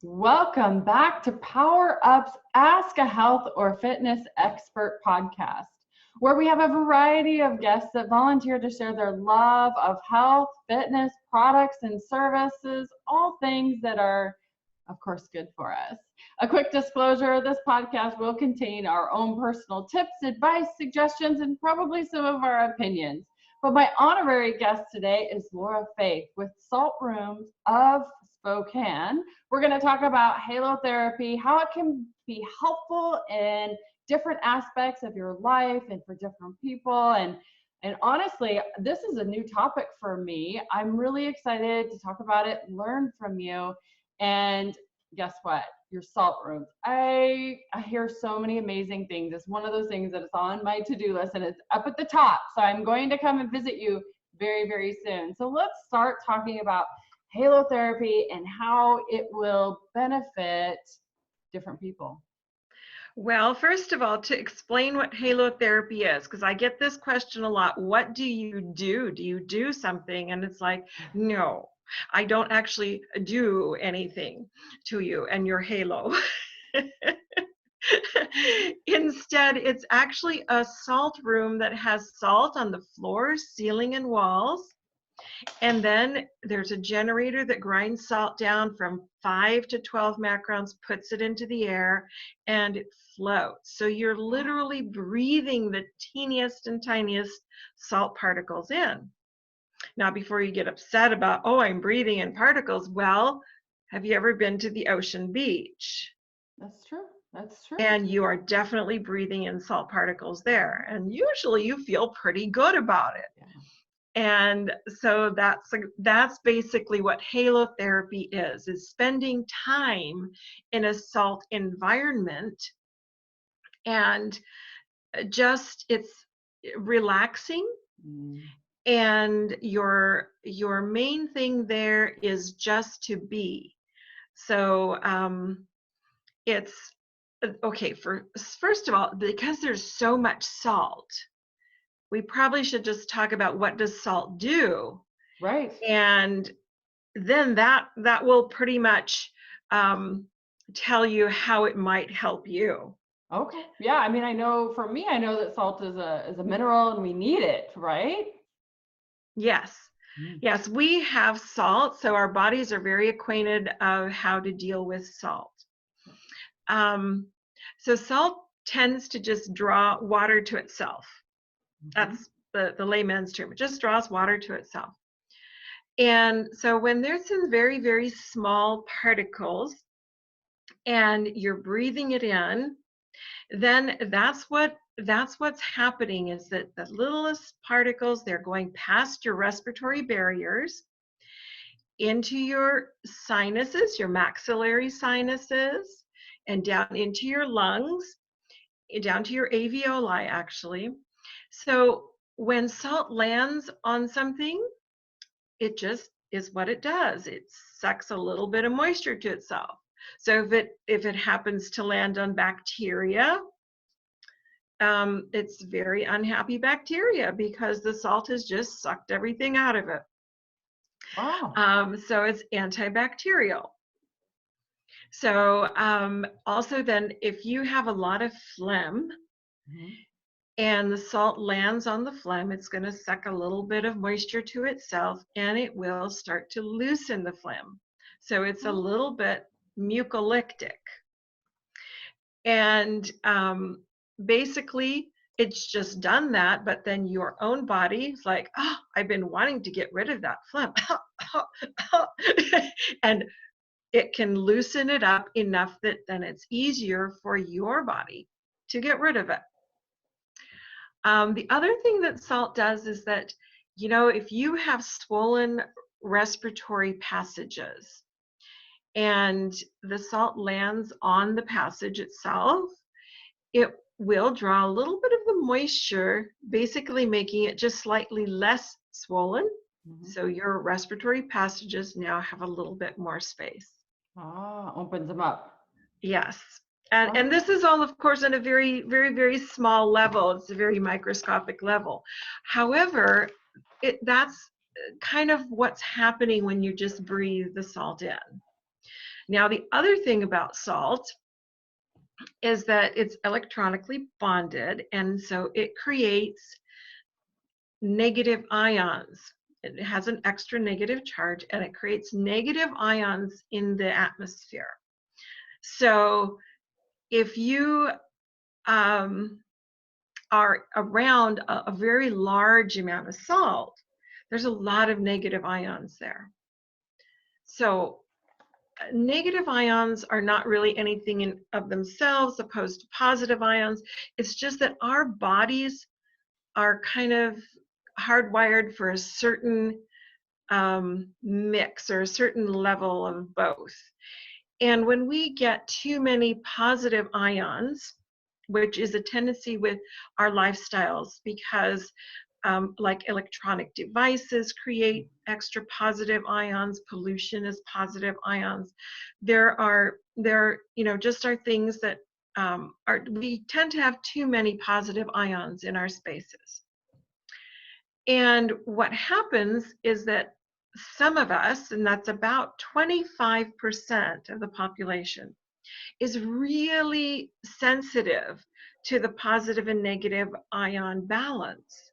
Welcome back to Power Up's Ask a Health or Fitness Expert podcast, where we have a variety of guests that volunteer to share their love of health, fitness, products, and services, all things that are, of course, good for us. A quick disclosure, this podcast will contain our own personal tips, advice, suggestions, and probably some of our opinions. But my honorary guest today is Laura Faith with Salt Rooms of Spokane. We're going to talk about halotherapy, how it can be helpful in different aspects of your life and for different people. And honestly, this is a new topic for me. I'm really excited to talk about it, learn from you. And guess what? Your salt rooms. I hear so many amazing things. It's one of those things that is on my to-do list and it's up at the top. So I'm going to come and visit you very, very soon. So let's start talking about halotherapy and how it will benefit different people. Well, first of all, to explain what halotherapy is, because I get this question a lot. What do you do? Do you do something? And it's like, no, I don't actually do anything to you and your halo. Instead, it's actually a salt room that has salt on the floor, ceiling, and walls. And then there's a generator that grinds salt down from 5 to 12 macrons, puts it into the air, and it floats. So you're literally breathing the teeniest and tiniest salt particles in. Now, before you get upset about, oh, I'm breathing in particles, well, have you ever been to the ocean beach? That's true. That's true. And you are definitely breathing in salt particles there. And usually you feel pretty good about it. Yeah. And so that's basically what halotherapy is spending time in a salt environment, and just it's relaxing. And your main thing there is just to be. So it's okay. First of all, because there's so much salt, we probably should just talk about what does salt do. Right. And then that will pretty much tell you how it might help you. Okay. Yeah. I mean, I know for me, I know that salt is a mineral and we need it, right? Yes. Yes, we have salt, so our bodies are very acquainted of how to deal with salt. So salt tends to just draw water to itself. That's the layman's term. It just draws water to itself. And so when there's some very, very small particles and you're breathing it in, then that's what's happening, is that the littlest particles, they're going past your respiratory barriers into your sinuses, your maxillary sinuses, and down into your lungs, down to your alveoli, actually. So when salt lands on something, it just is what it does. It sucks a little bit of moisture to itself. So if it happens to land on bacteria, it's very unhappy bacteria because the salt has just sucked everything out of it. Wow. So it's antibacterial. So also then, if you have a lot of phlegm, and the salt lands on the phlegm, it's going to suck a little bit of moisture to itself, and it will start to loosen the phlegm. So it's a little bit mucolytic. And basically, it's just done that, but then your own body is like, oh, I've been wanting to get rid of that phlegm. And it can loosen it up enough that then it's easier for your body to get rid of it. The other thing that salt does is that, if you have swollen respiratory passages and the salt lands on the passage itself, it will draw a little bit of the moisture, basically making it just slightly less swollen. So your respiratory passages now have a little bit more space. Opens them up. Yes. And this is all, of course, on a very, very, very small level. It's a very microscopic level. However, that's kind of what's happening when you just breathe the salt in. Now, the other thing about salt is that it's electronically bonded, and so it creates negative ions. It has an extra negative charge, and it creates negative ions in the atmosphere. So if you are around a very large amount of salt, there's a lot of negative ions there. So negative ions are not really anything in of themselves opposed to positive ions. It's just that our bodies are kind of hardwired for a certain mix or a certain level of both. And when we get too many positive ions, which is a tendency with our lifestyles, because like electronic devices create extra positive ions, pollution is positive ions. There are just are things that we tend to have too many positive ions in our spaces. And what happens is that some of us, and that's about 25% of the population, is really sensitive to the positive and negative ion balance.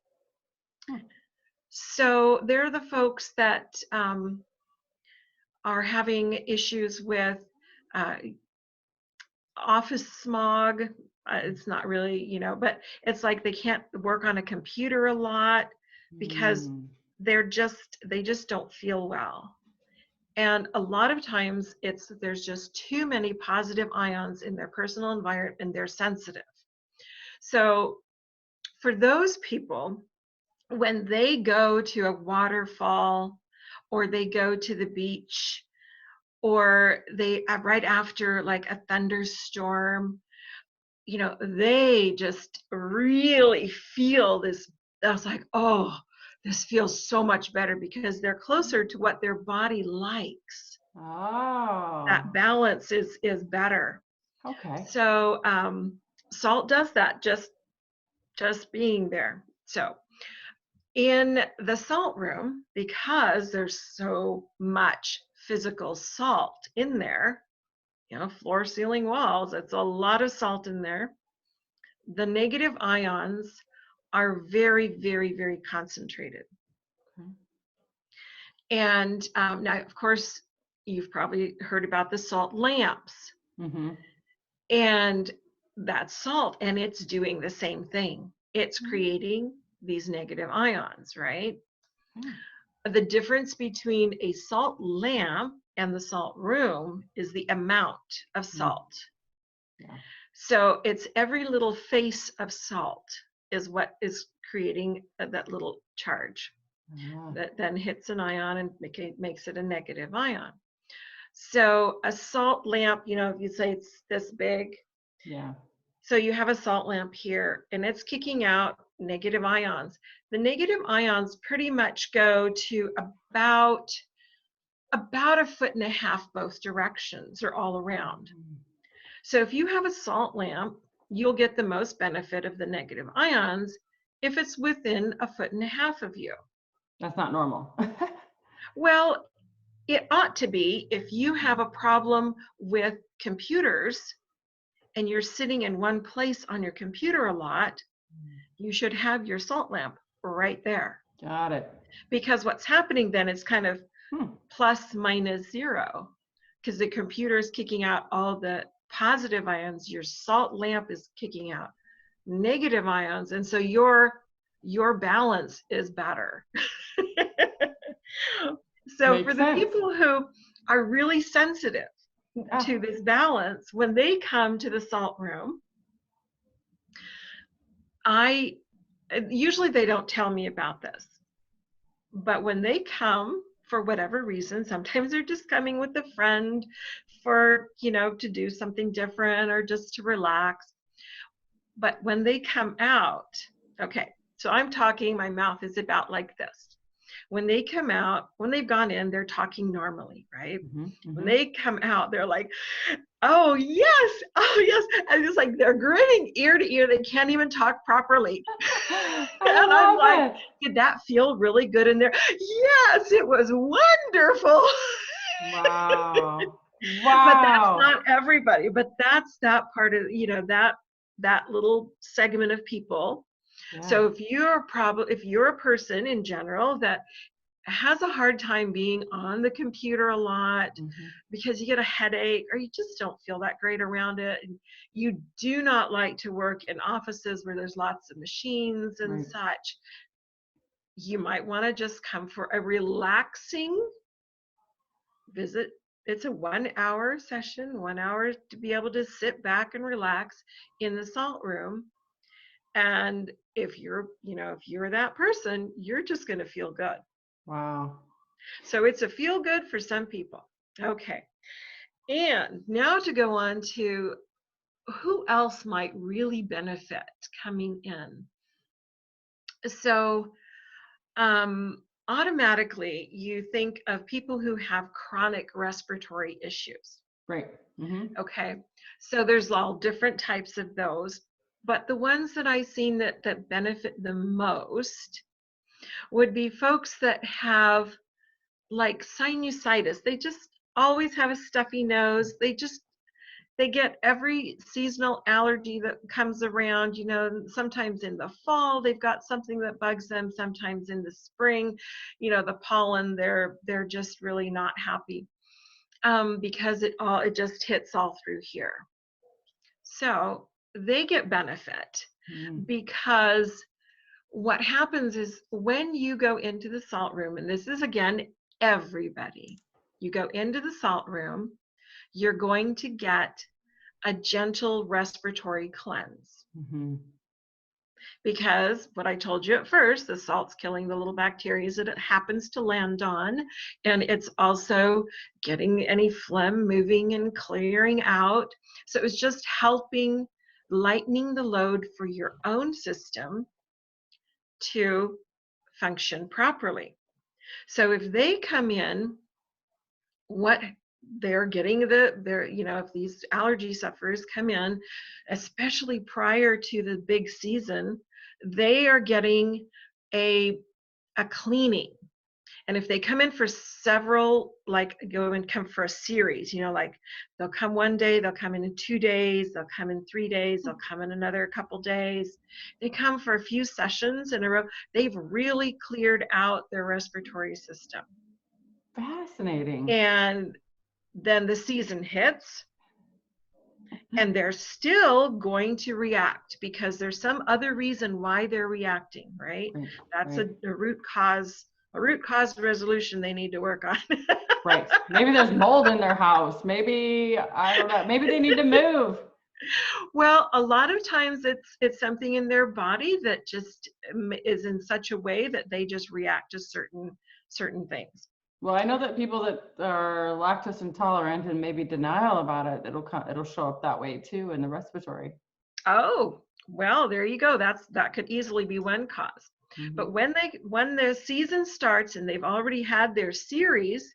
So they're the folks that are having issues with office smog. It's not really, but it's like they can't work on a computer a lot because they just don't feel well. And a lot of times there's just too many positive ions in their personal environment and they're sensitive. So for those people, when they go to a waterfall or they go to the beach or they right after like a thunderstorm, they just really feel this. I was like, oh, this feels so much better because they're closer to what their body likes. Oh. That balance is better. Okay. So salt does that, just being there. So in the salt room, because there's so much physical salt in there, floor, ceiling, walls, it's a lot of salt in there. The negative ions are very, very, very concentrated. Okay. And now, of course, you've probably heard about the salt lamps. Mm-hmm. And that's salt, and it's doing the same thing. It's creating these negative ions, right? The difference between a salt lamp and the salt room is the amount of salt. Yeah. So it's every little face of salt is what is creating that little charge that then hits an ion and makes it a negative ion. So a salt lamp, if you say it's this big, so you have a salt lamp here and it's kicking out negative ions. The negative ions pretty much go to about 1.5 feet both directions or all around. So if you have a salt lamp, you'll get the most benefit of the negative ions if it's within 1.5 feet of you. That's not normal. Well, it ought to be. If you have a problem with computers and you're sitting in one place on your computer a lot, you should have your salt lamp right there. Got it. Because what's happening then is kind of plus minus zero, because the computer is kicking out all the positive ions, your salt lamp is kicking out negative ions, and so your balance is better. So Makes for the sense. people who are really sensitive to this balance, when they come to the salt room, usually they don't tell me about this, but when they come for whatever reason, sometimes they're just coming with a friend for, to do something different or just to relax. But when they come out, okay, so I'm talking, my mouth is about like this. When they come out, when they've gone in, they're talking normally, right? When they come out, they're like, oh yes, and it's like they're grinning ear to ear. They can't even talk properly. And I'm like, did that feel really good in there? Yes, it was wonderful. Wow. But that's Wow. not everybody, but that's that part of, that little segment of people. Yeah. So if you're a person in general that has a hard time being on the computer a lot Mhm. because you get a headache or you just don't feel that great around it, and you do not like to work in offices where there's lots of machines and Right. such, you might want to just come for a relaxing visit. It's a 1 hour session, 1 hour to be able to sit back and relax in the salt room. And if you're that person, you're just going to feel good. Wow. So it's a feel good for some people. Okay. And now to go on to who else might really benefit coming in. So automatically you think of people who have chronic respiratory issues. Right. Mm-hmm. Okay. So there's all different types of those. But the ones that I've seen that benefit the most would be folks that have like sinusitis. They just always have a stuffy nose. They get every seasonal allergy that comes around, sometimes in the fall they've got something that bugs them, sometimes in the spring, the pollen, they're just really not happy, because it just hits all through here. So they get benefit because what happens is when you go into the salt room, and this is again everybody, you go into the salt room, you're going to get a gentle respiratory cleanse. Mm-hmm. Because what I told you at first, the salt's killing the little bacteria that it happens to land on, and it's also getting any phlegm moving and clearing out. So it was just helping lightening the load for your own system to function properly. So if they come in, what they're getting if these allergy sufferers come in, especially prior to the big season, they are getting a cleaning. And if they come in for several, like come for a series, like they'll come one day, they'll come in 2 days, they'll come in 3 days, they'll come in another couple days. They come for a few sessions in a row. They've really cleared out their respiratory system. Fascinating. And then the season hits and they're still going to react because there's some other reason why they're reacting, right? That's right. a root cause resolution they need to work on. Right. Maybe there's mold in their house. Maybe, I don't know, maybe they need to move. Well, a lot of times it's something in their body that just is in such a way that they just react to certain things. Well, I know that people that are lactose intolerant and maybe denial about it, it'll show up that way too in the respiratory. Oh, well, there you go. That could easily be one cause. Mm-hmm. But when the season starts and they've already had their series,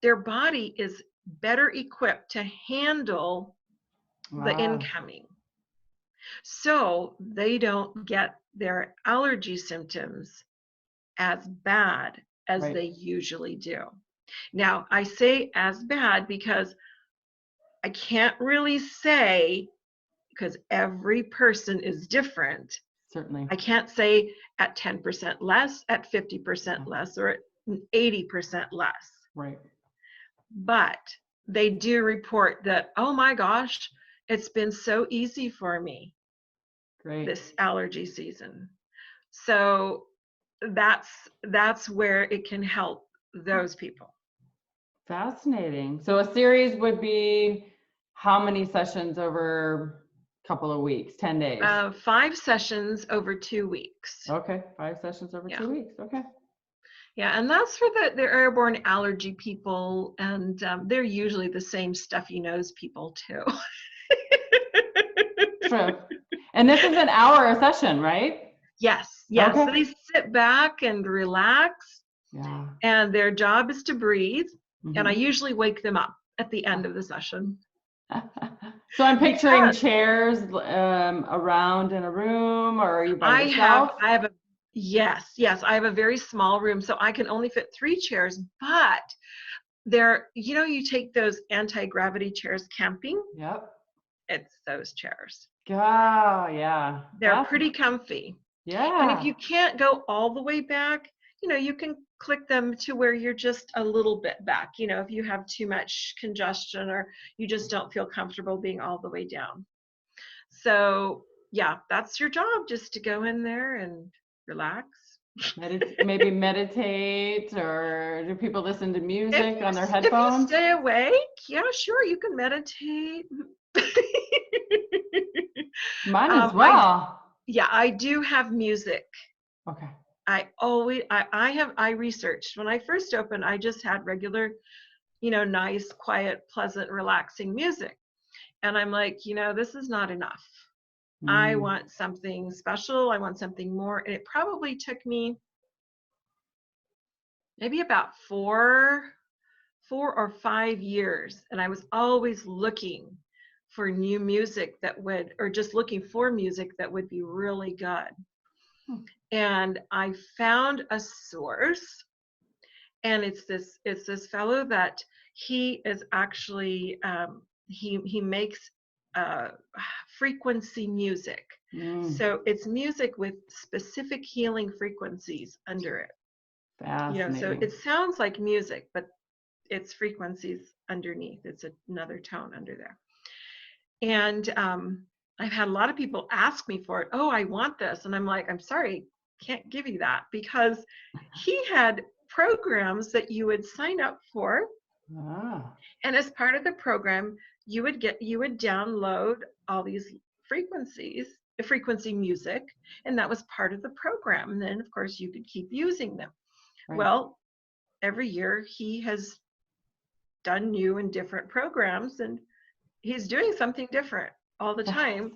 their body is better equipped to handle the incoming. So they don't get their allergy symptoms as bad as they usually do. Now, I say as bad because I can't really say, because every person is different. Certainly. I can't say at 10% less, at 50% less, or at 80% less. Right. But they do report that, oh my gosh, it's been so easy for me. Great. This allergy season. So that's where it can help those people. Fascinating. So a series would be how many sessions over a couple of weeks? 10 days? 5 sessions over 2 weeks. Okay, 5 sessions over 2 weeks. Okay. Yeah, and that's for the airborne allergy people, and they're usually the same stuffy nose people too. True. And this is an hour a session, right? Yes. Okay. So they sit back and relax. Yeah. And their job is to breathe. Mm-hmm. And I usually wake them up at the end of the session. So I'm picturing chairs around in a room, or are you by yourself? Yes, I have a very small room, so I can only fit 3 chairs, but you take those anti-gravity chairs camping. Yep. It's those chairs. Oh, yeah. They're pretty comfy. And if Yeah. you can't go all the way back, you can click them to where you're just a little bit back, if you have too much congestion or you just don't feel comfortable being all the way down. So yeah, that's your job, just to go in there and relax. Maybe meditate, or do people listen to music on their If headphones? you stay awake, yeah, sure, you can meditate. Mine as well. I do have music. Okay. I researched. When I first opened, I just had regular, nice, quiet, pleasant, relaxing music. And I'm like, this is not enough. I want something special. I want something more. And it probably took me maybe about 4 or 5 years. And I was always looking for new music or just looking for music that would be really good. And I found a source, and it's this fellow that he is actually, he makes frequency music. So it's music with specific healing frequencies under it. Fascinating. So it sounds like music, but it's frequencies underneath. It's another tone under there. And I've had a lot of people ask me for it. Oh, I want this. And I'm like, I'm sorry, can't give you that, because he had programs that you would sign up for. And as part of the program, you would download all these frequency music, and that was part of the program. And then of course you could keep using them. Right. Well, every year he has done new and different programs, and he's doing something different all the time.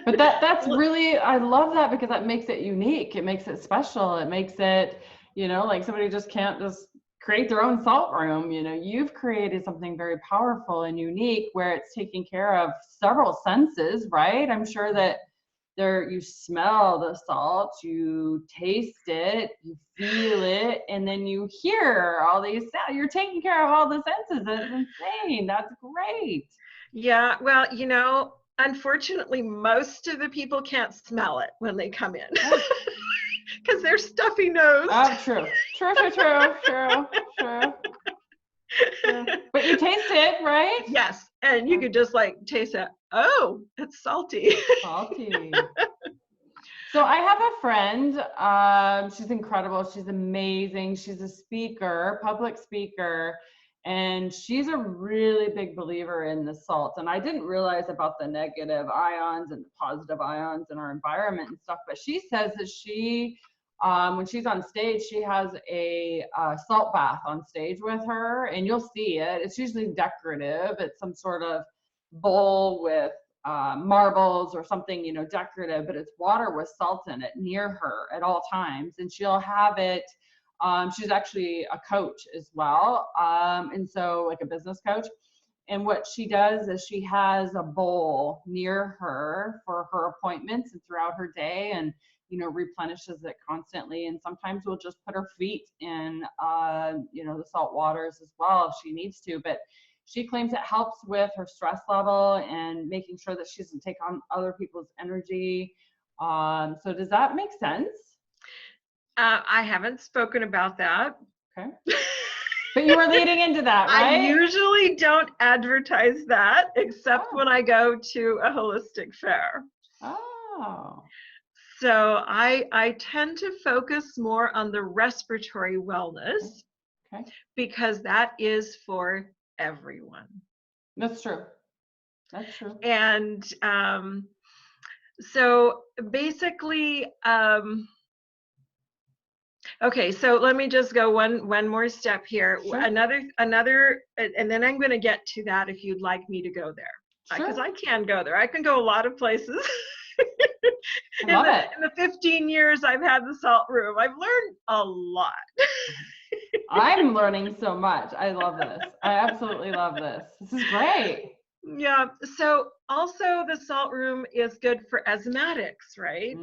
But that's really, I love that, because that makes it unique. It makes it special. It makes it, like somebody just can't just create their own salt room. You've created something very powerful and unique, where it's taking care of several senses, right? I'm sure that you smell the salt, you taste it, you feel it, and then you hear all these sounds. You're taking care of all the senses. That's insane. That's great. Yeah, well, unfortunately, most of the people can't smell it when they come in, because they're stuffy nosed. Oh, true. But you taste it, right? Yes, and you could just taste it. Oh, it's salty. Salty. So I have a friend. She's incredible. She's amazing. She's a speaker, public speaker. And she's a really big believer in the salt. And I didn't realize about the negative ions and the positive ions in our environment and stuff. But she says that she, when she's on stage, she has a salt bath on stage with her. And you'll see it. It's usually decorative. It's some sort of bowl with marbles or something, decorative. But it's water with salt in it near her at all times. And she'll have it. She's actually a coach as well. And so like a business coach. And what she does is she has a bowl near her for her appointments and throughout her day, and, replenishes it constantly. And sometimes we'll just put her feet in, the salt waters as well if she needs to. But she claims it helps with her stress level and making sure that she doesn't take on other people's energy. So does that make sense? I haven't spoken about that. Okay. But you were leading into that, right? I usually don't advertise that, except when I go to a holistic fair. Oh. So I tend to focus more on the respiratory wellness, because that is for everyone. That's true. And so basically, okay, so let me just go one more step here. Sure. Another, and then I'm going to get to that if you'd like me to go there. Because I can go there. I can go a lot of places. In the 15 years I've had the salt room, I've learned a lot. I'm learning so much. I love this. I absolutely love this. This is great. Yeah. So also the salt room is good for asthmatics, right?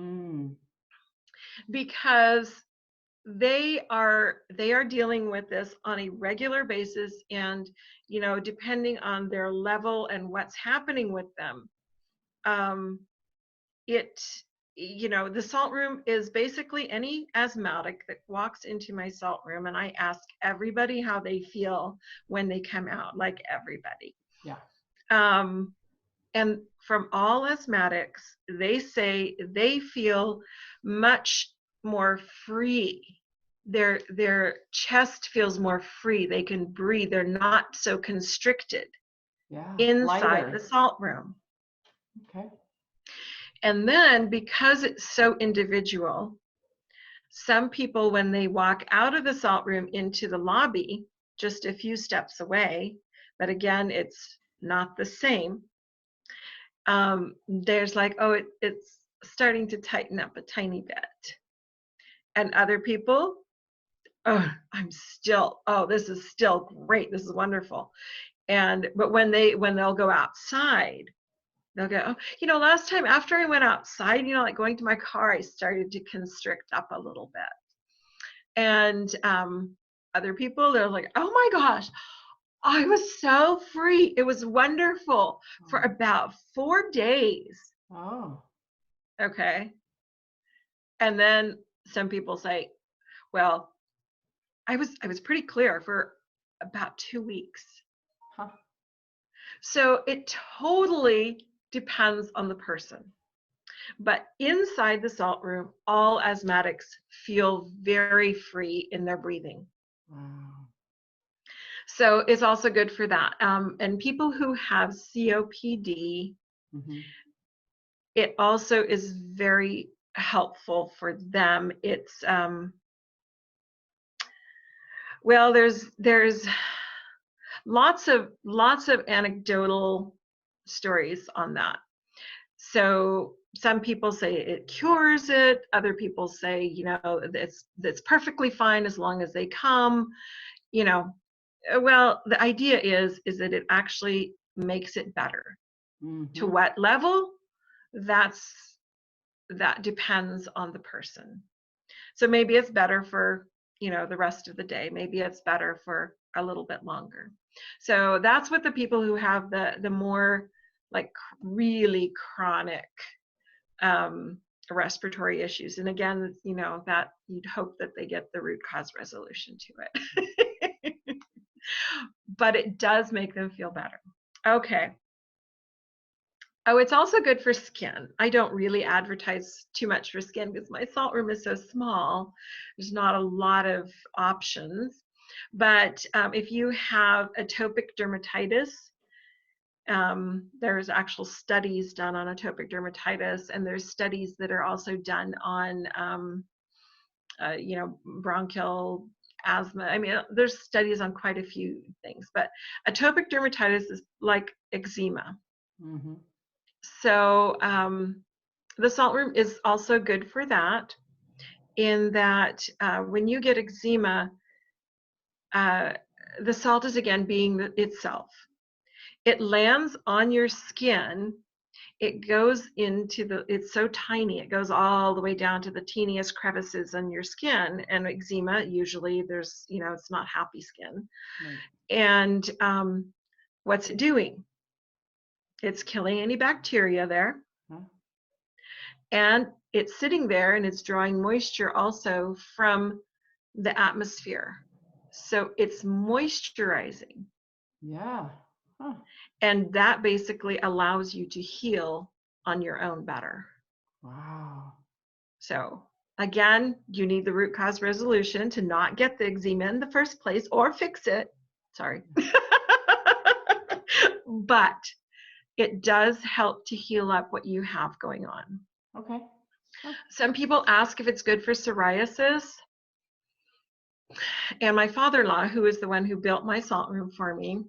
Because they are dealing with this on a regular basis, and depending on their level and what's happening with them, um, it the salt room is basically any asthmatic that walks into my salt room, and I ask everybody how they feel when they come out, like everybody. Yeah. And from all asthmatics, they say they feel much more free. Their chest feels more free. They can breathe. They're not so constricted inside Lighter. the salt room. Okay. And then, because it's so individual, some people, when they walk out of the salt room into the lobby, just a few steps away, but again, it's not the same. There's like, oh, it's starting to tighten up a tiny bit. And other people, oh, this is still great. This is wonderful. But when they'll go outside, they'll go, oh, last time after I went outside, like going to my car, I started to constrict up a little bit. And other people, they're like, oh my gosh, I was so free. It was wonderful for about 4 days. Oh. Okay. And then some people say, well, I was pretty clear for about 2 weeks. Huh. So it totally depends on the person. But inside the salt room, all asthmatics feel very free in their breathing. Wow. So it's also good for that. And people who have COPD, it also is very helpful for them. It's well, there's lots of anecdotal stories on that. So some people say it cures it. Other people say, it's perfectly fine as long as they come. Well, the idea is that it actually makes it better. To what level? That depends on the person. So maybe it's better for, the rest of the day. Maybe it's better for a little bit longer. So that's what the people who have the more like really chronic respiratory issues. And again, that you'd hope that they get the root cause resolution to it. But it does make them feel better. Okay. Oh, it's also good for skin. I don't really advertise too much for skin because my salt room is so small. There's not a lot of options. But if you have atopic dermatitis, there's actual studies done on atopic dermatitis, and there's studies that are also done on, bronchial asthma. I mean, there's studies on quite a few things, but atopic dermatitis is like eczema. So the salt room is also good for that, in that when you get eczema, the salt is again being itself. It lands on your skin. It goes into it's so tiny, it goes all the way down to the teeniest crevices in your skin. And eczema, usually there's, it's not happy skin. Right. And what's it doing? It's killing any bacteria there. And it's sitting there and it's drawing moisture also from the atmosphere. So it's moisturizing. Yeah. Huh. And that basically allows you to heal on your own better. Wow. So again, you need the root cause resolution to not get the eczema in the first place or fix it. Sorry. But it does help to heal up what you have going on. Okay. Oh. Some people ask if it's good for psoriasis. And my father-in-law, who is the one who built my salt room for me,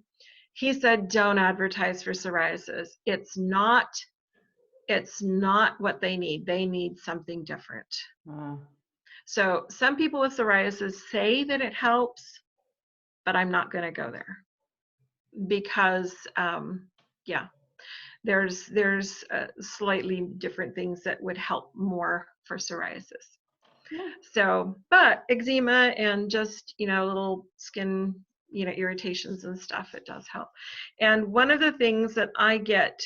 he said, don't advertise for psoriasis. It's not what they need. They need something different. So some people with psoriasis say that it helps, but I'm not going to go there because, there's slightly different things that would help more for psoriasis. So, but eczema and just, little skin, irritations and stuff, it does help. And one of the things that I get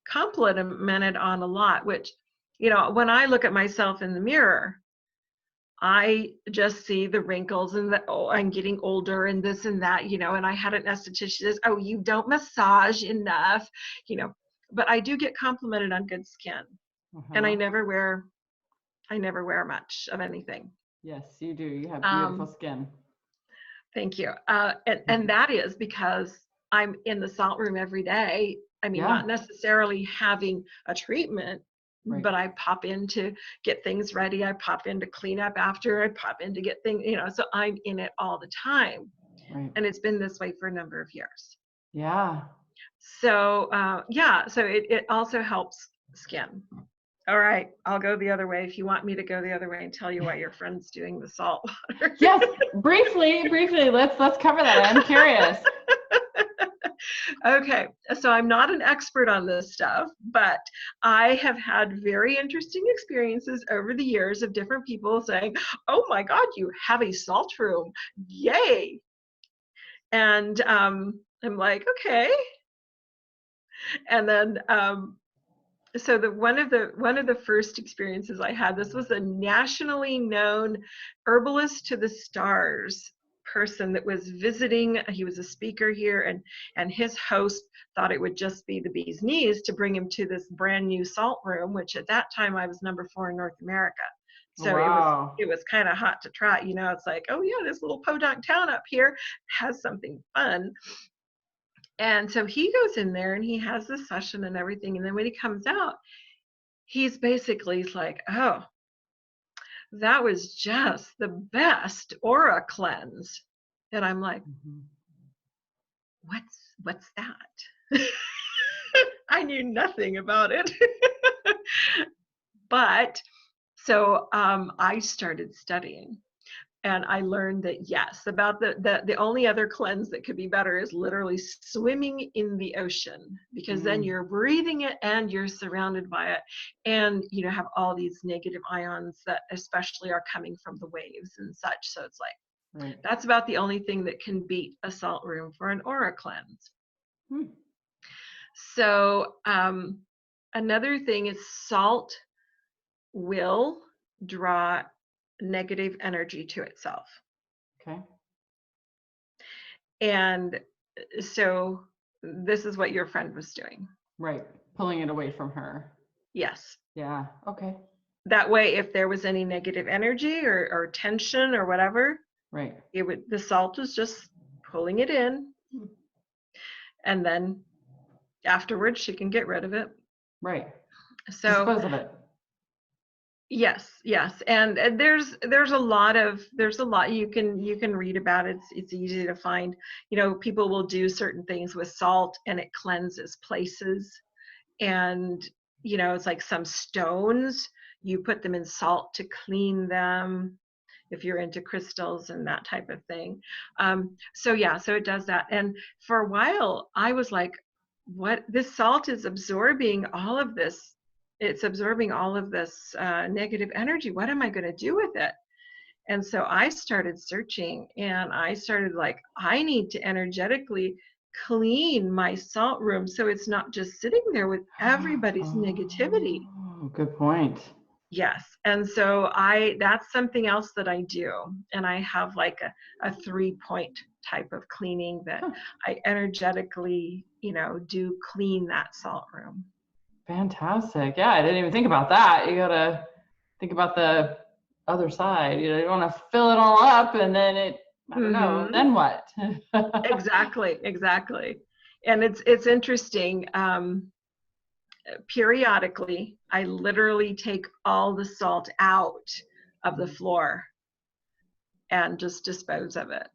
complimented on a lot, which, when I look at myself in the mirror, I just see the wrinkles and I'm getting older and this and that, and I had an esthetician, she says, oh, you don't massage enough, but I do get complimented on good skin. And I never wear much of anything. Yes, you do. You have beautiful skin. Thank you. And that is because I'm in the salt room every day. I mean, not necessarily having a treatment, but I pop in to get things ready. I pop in to clean up after. I pop in to get things, so I'm in it all the time. Right. And it's been this way for a number of years. Yeah. So, so it also helps skin. All right, I'll go the other way if you want me to go the other way and tell you why your friend's doing the salt water. Yes, briefly, let's cover that. I'm curious. Okay, so I'm not an expert on this stuff, but I have had very interesting experiences over the years of different people saying, oh my God, you have a salt room, yay. And I'm like, okay. And then, so one of the first experiences I had, this was a nationally known herbalist to the stars person that was visiting. He was a speaker here, and his host thought it would just be the bee's knees to bring him to this brand new salt room, which at that time I was number 4 in North America. So wow. it was kind of hot to try. It's like, oh yeah, this little podunk town up here has something fun. And so he goes in there and he has the session and everything. And then when he comes out, he's like, oh, that was just the best aura cleanse. And I'm like, what's that? I knew nothing about it. But so I started studying. And I learned that, yes, about the only other cleanse that could be better is literally swimming in the ocean, because then you're breathing it and you're surrounded by it. And you have all these negative ions that especially are coming from the waves and such. So it's like, that's about the only thing that can beat a salt room for an aura cleanse. So another thing is salt will draw negative energy to itself. Okay. And so this is what your friend was doing. Right. Pulling it away from her. Yes. Yeah. Okay. That way, if there was any negative energy or tension or whatever, the salt was just pulling it in. And then afterwards she can get rid of it. Right. So dispose of it. Yes, and there's a lot you can read about it. It's easy to find. People will do certain things with salt and it cleanses places, and it's like some stones, you put them in salt to clean them if you're into crystals and that type of thing. So it does that. And for a while I was like, what, this salt is absorbing all of this. It's absorbing all of this negative energy. What am I going to do with it? And so I started searching, and I started like, I need to energetically clean my salt room so it's not just sitting there with everybody's negativity. Oh, good point. Yes. And so that's something else that I do. And I have like a 3-point type of cleaning that I energetically, do clean that salt room. Fantastic. Yeah, I didn't even think about that. You got to think about the other side. You don't want to fill it all up and then I don't know, then what? Exactly. And it's interesting. Periodically, I literally take all the salt out of the floor and just dispose of it.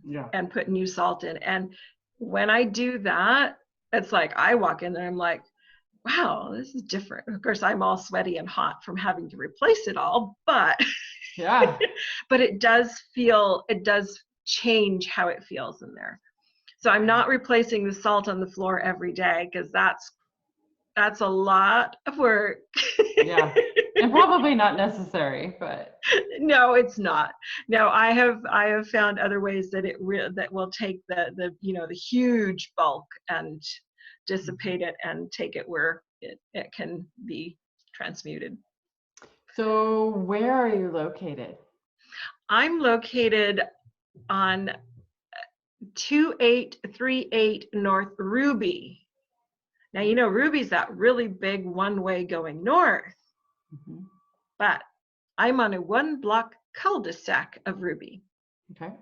Yeah. And put new salt in. And when I do that, it's like I walk in there, I'm like, wow, this is different. Of course, I'm all sweaty and hot from having to replace it all, but yeah, but it does change how it feels in there. So I'm not replacing the salt on the floor every day, because that's That's a lot of work. Yeah. And probably not necessary, but No, it's not. No, I have found other ways that that will take the the huge bulk and dissipate it and take it where it can be transmuted. so where are you located? I'm located on 2838 North Ruby. Now, Ruby's that really big one-way going north, Mm-hmm. but I'm on a one-block cul-de-sac of Ruby. Okay.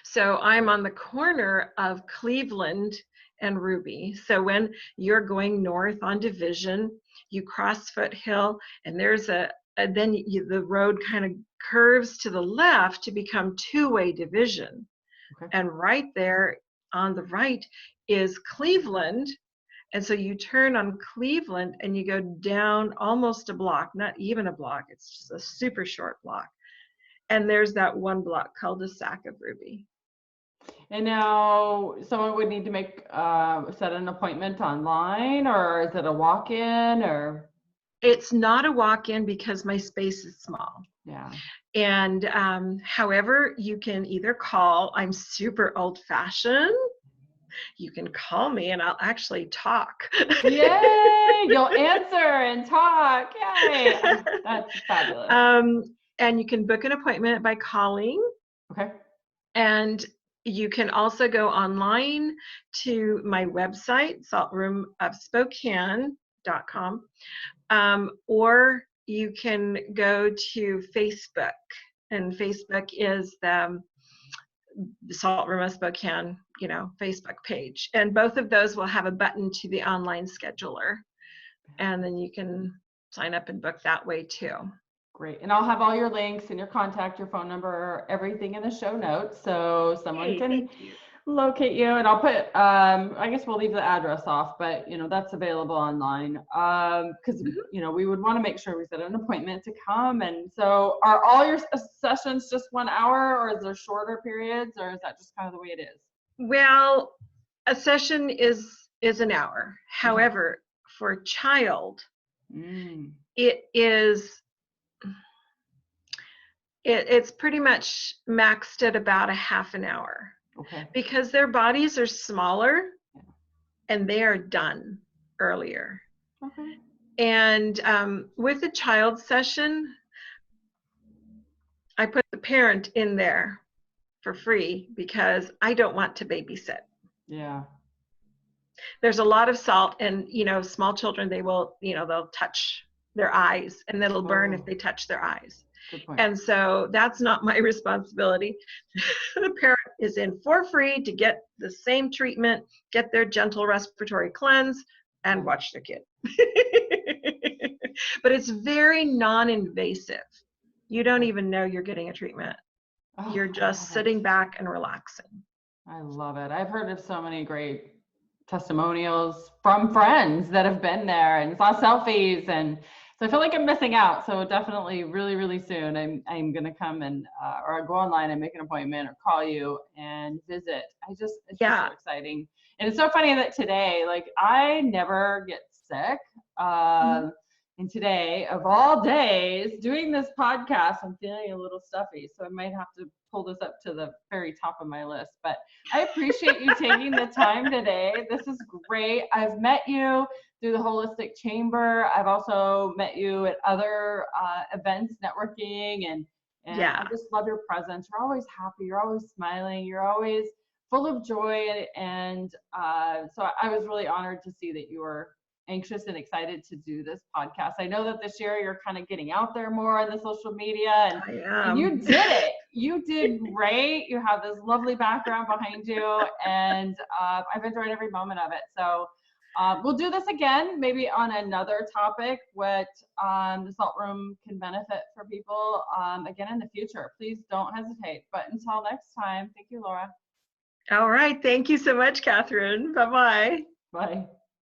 So I'm on the corner of Cleveland and Ruby. So when you're going north on Division, you cross Foothill, and there's the road kind of curves to the left to become two-way Division. Okay. And right there on the right is Cleveland. And so you turn on Cleveland and you go down almost a block, not even a block, it's just a super short block. And there's that one block cul-de-sac of Ruby. And now someone would need to set an appointment online, or is it a walk-in, or? It's not a walk-in because my space is small. Yeah. And however, you can either call, I'm super old-fashioned, you can call me and I'll actually talk. Yay! You'll answer and talk. Yay! That's fabulous. And you can book an appointment by calling. Okay. And you can also go online to my website, saltroomofspokane.com, or you can go to Facebook, and Facebook is the Salt Room of Spokane, Facebook page. And both of those will have a button to the online scheduler, and then you can sign up and book that way too. Great. And I'll have all your links and your contact, your phone number, everything in the show notes, so someone can locate you. And I'll put, I guess we'll leave the address off, but that's available online. Because we would want to make sure we set an appointment to come. And so are all your sessions just 1 hour, or is there shorter periods, or is that just kind of the way it is? Well, a session is an hour. However, for a child, it's pretty much maxed at about a half an hour. Okay. Because their bodies are smaller and they are done earlier. Okay. And with a child session, I put the parent in there for free because I don't want to babysit. Yeah. There's a lot of salt, and small children, they will, they'll touch their eyes and it'll burn if they touch their eyes. Good point. And so that's not my responsibility. The parent is in for free to get the same treatment, get their gentle respiratory cleanse, and watch their kid. But it's very non-invasive. You don't even know you're getting a treatment. You're just sitting back and relaxing. I love it. I've heard of so many great testimonials from friends that have been there and saw selfies, and so I feel like I'm missing out. So definitely really, really soon I'm going to come and or I'll go online and make an appointment or call you and visit. It's just so exciting. And it's so funny that today, like, I never get sick. And today, of all days, doing this podcast, I'm feeling a little stuffy. So I might have to pull this up to the very top of my list. But I appreciate you taking the time today. This is great. I've met you through the Holistic Chamber. I've also met you at other events, networking, and I just love your presence. You're always happy. You're always smiling. You're always full of joy. And so I was really honored to see that you were anxious and excited to do this podcast. I know that this year you're kind of getting out there more on the social media, and you did it. You did great. You have this lovely background behind you, and I've enjoyed every moment of it. So we'll do this again, maybe on another topic, what the Salt Room can benefit for people again in the future. Please don't hesitate. But until next time, thank you, Laura. All right. Thank you so much, Catherine. Bye-bye. Bye.